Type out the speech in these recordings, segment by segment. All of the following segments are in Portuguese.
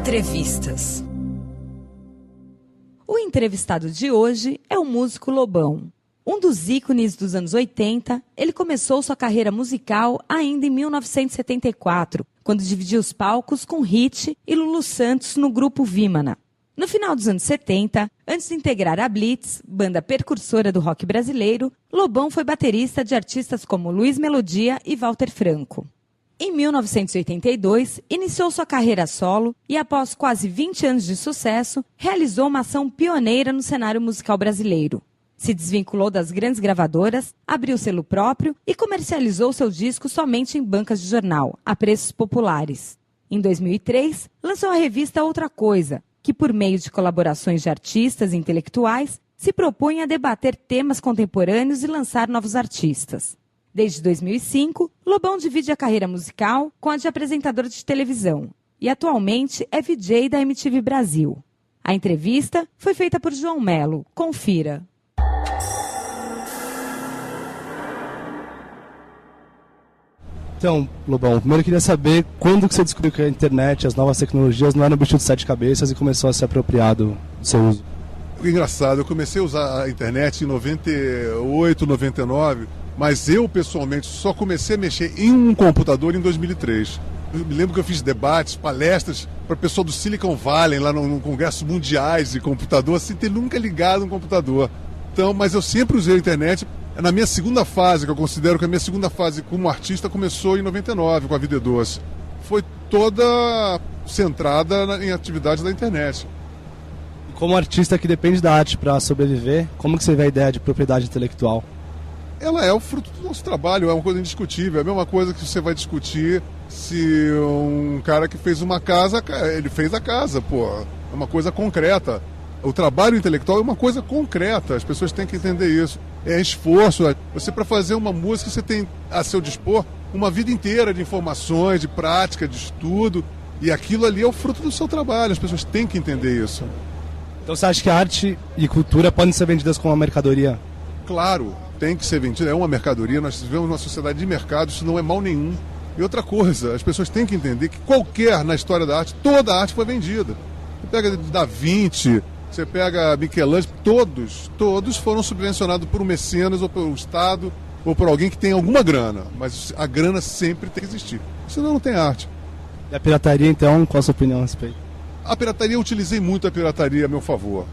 Entrevistas. O entrevistado de hoje é o músico Lobão. Um dos ícones dos anos 80, ele começou sua carreira musical ainda em 1974, quando dividiu os palcos com Hit e Lulu Santos no grupo Vimana. No final dos anos 70, antes de integrar a Blitz, banda precursora do rock brasileiro, Lobão foi baterista de artistas como Luiz Melodia e Walter Franco. Em 1982, iniciou sua carreira solo e, após quase 20 anos de sucesso, realizou uma ação pioneira no cenário musical brasileiro. Se desvinculou das grandes gravadoras, abriu selo próprio e comercializou seu disco somente em bancas de jornal, a preços populares. Em 2003, lançou a revista Outra Coisa, que, por meio de colaborações de artistas e intelectuais, se propõe a debater temas contemporâneos e lançar novos artistas. Desde 2005, Lobão divide a carreira musical com a de apresentador de televisão e atualmente é VJ da MTV Brasil. A entrevista foi feita por João Melo. Confira. Então, Lobão, primeiro eu queria saber quando que você descobriu que a internet, as novas tecnologias não eram um bicho de sete cabeças e começou a se apropriar do seu uso. Engraçado, eu comecei a usar a internet em 98, 99, mas eu pessoalmente só comecei a mexer em um computador em 2003. Eu me lembro que eu fiz debates, palestras para o pessoal do Silicon Valley, lá no Congresso Mundiais de Computador, sem ter nunca ligado um computador. Então, mas eu sempre usei a internet. Na minha segunda fase, que eu considero que a minha segunda fase como artista começou em 99, com a Vida Doce. Foi toda centrada em atividades da internet. Como artista que depende da arte para sobreviver, como que você vê a ideia de propriedade intelectual? Ela é o fruto do nosso trabalho, é uma coisa indiscutível. É a mesma coisa que você vai discutir se um cara que fez uma casa, ele fez a casa, pô. É uma coisa concreta. O trabalho intelectual é uma coisa concreta, as pessoas têm que entender isso. É esforço. Você, para fazer uma música, você tem a seu dispor uma vida inteira de informações, de prática, de estudo. E aquilo ali é o fruto do seu trabalho, as pessoas têm que entender isso. Então você acha que a arte e cultura podem ser vendidas como uma mercadoria? Claro, tem que ser vendida, é uma mercadoria. Nós vivemos numa sociedade de mercado, isso não é mal nenhum. E outra coisa, as pessoas têm que entender que na história da arte, toda a arte foi vendida. Você pega Da Vinci, você pega Michelangelo, todos foram subvencionados por um mecenas ou pelo Estado ou por alguém que tem alguma grana. Mas a grana sempre tem que existir, senão não tem arte. E a pirataria, então, qual a sua opinião a respeito? A pirataria, eu utilizei muito a pirataria a meu favor.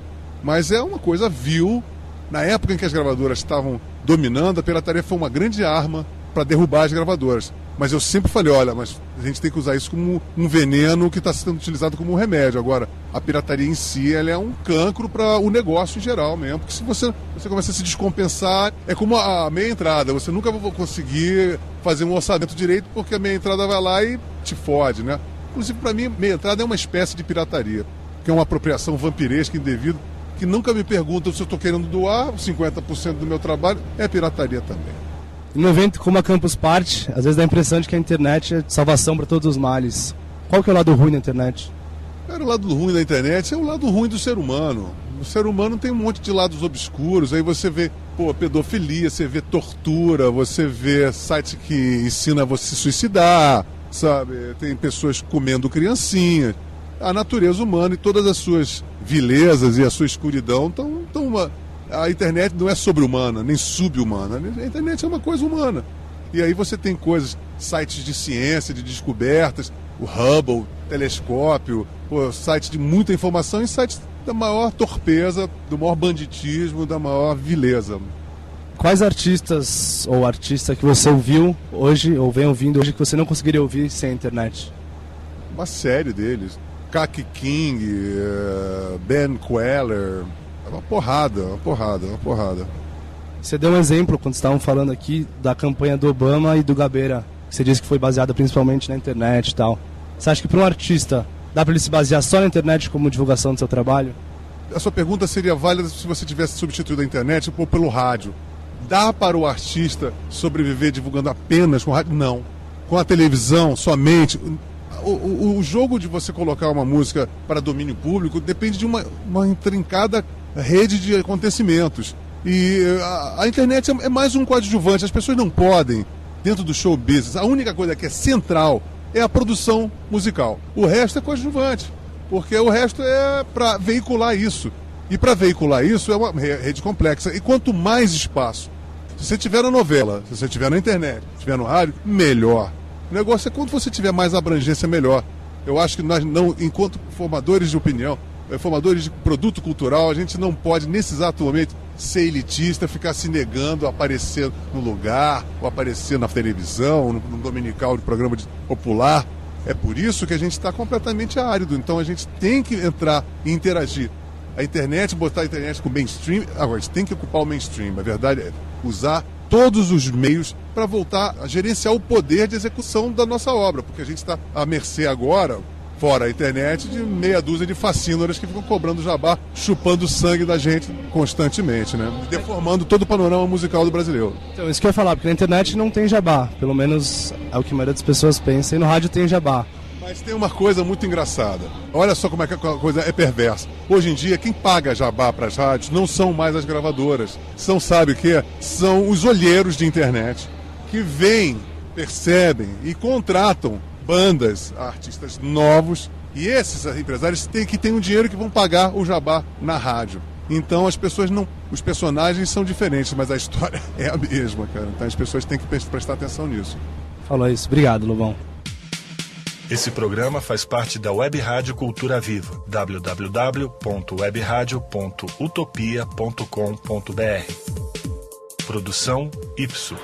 Mas é uma coisa vil. Na época em que as gravadoras estavam dominando, a pirataria foi uma grande arma para derrubar as gravadoras. Mas eu sempre falei, olha, mas a gente tem que usar isso como um veneno que está sendo utilizado como um remédio. Agora, a pirataria em si, ela é um cancro para o negócio em geral mesmo. Porque se você começa a se descompensar, é como a meia entrada. Você nunca vai conseguir fazer um orçamento direito porque a meia entrada vai lá e te fode, né? Inclusive, para mim, meia entrada é uma espécie de pirataria, que é uma apropriação vampiresca indevida, que nunca me perguntam se eu estou querendo doar 50% do meu trabalho, é pirataria também. Em um evento como a Campus Party, às vezes dá a impressão de que a internet é salvação para todos os males. Qual que é o lado ruim da internet? Cara, o lado ruim da internet é o lado ruim do ser humano. O ser humano tem um monte de lados obscuros, aí você vê pedofilia, você vê tortura, você vê site que ensina você a se suicidar, sabe? Tem pessoas comendo criancinhas. A natureza humana e todas as suas vilezas e a sua escuridão a internet não é sobre-humana, nem sub-humana. A internet é uma coisa humana. E aí você tem sites de ciência, de descobertas, o Hubble, telescópio, sites de muita informação e sites da maior torpeza, do maior banditismo, da maior vileza. Quais artistas ou artista que você ouviu hoje, ou vem ouvindo hoje, que você não conseguiria ouvir sem a internet? Uma série deles. Kaki King, Ben Queller, uma porrada. Você deu um exemplo, quando estavam falando aqui, da campanha do Obama e do Gabeira, que você disse que foi baseada principalmente na internet e tal. Você acha que para um artista dá para ele se basear só na internet como divulgação do seu trabalho? A sua pergunta seria válida se você tivesse substituído a internet pelo rádio. Dá para o artista sobreviver divulgando apenas com rádio? Não. Com a televisão, somente. O jogo de você colocar uma música para domínio público depende de uma intrincada rede de acontecimentos. E a internet é mais um coadjuvante. As pessoas não podem, dentro do show business, a única coisa que é central é a produção musical. O resto é coadjuvante. porque o resto é para veicular isso. E para veicular isso é uma rede complexa. E quanto mais espaço, se você tiver na novela, se você tiver na internet, se tiver no rádio, melhor. O negócio é quanto você tiver mais abrangência, melhor. Eu acho que nós não, enquanto formadores de opinião, formadores de produto cultural, a gente não pode, nesse exato momento, ser elitista, ficar se negando a aparecer no lugar, ou aparecer na televisão, no dominical, no programa popular. É por isso que a gente está completamente árido. Então a gente tem que entrar e interagir. A internet, botar a internet com o mainstream, agora a gente tem que ocupar o mainstream. A verdade é usar todos os meios para voltar a gerenciar o poder de execução da nossa obra, porque a gente está à mercê agora, fora a internet, de meia dúzia de facínoras que ficam cobrando jabá, chupando o sangue da gente constantemente, né? Deformando todo o panorama musical do brasileiro. Então, isso que eu ia falar, porque na internet não tem jabá, pelo menos é o que a maioria das pessoas pensa, e no rádio tem jabá. Mas tem uma coisa muito engraçada. Olha só como é que a coisa é perversa. Hoje em dia, quem paga jabá para as rádios não são mais as gravadoras. São, sabe o quê? São os olheiros de internet que vêm, percebem e contratam bandas, artistas novos. E esses empresários têm um dinheiro que vão pagar o jabá na rádio. Então as pessoas não... Os personagens são diferentes, mas a história é a mesma, cara. Então as pessoas têm que prestar atenção nisso. Falou isso. Obrigado, Lobão. Esse programa faz parte da Web Rádio Cultura Viva, www.webradio.utopia.com.br. Produção Ipso.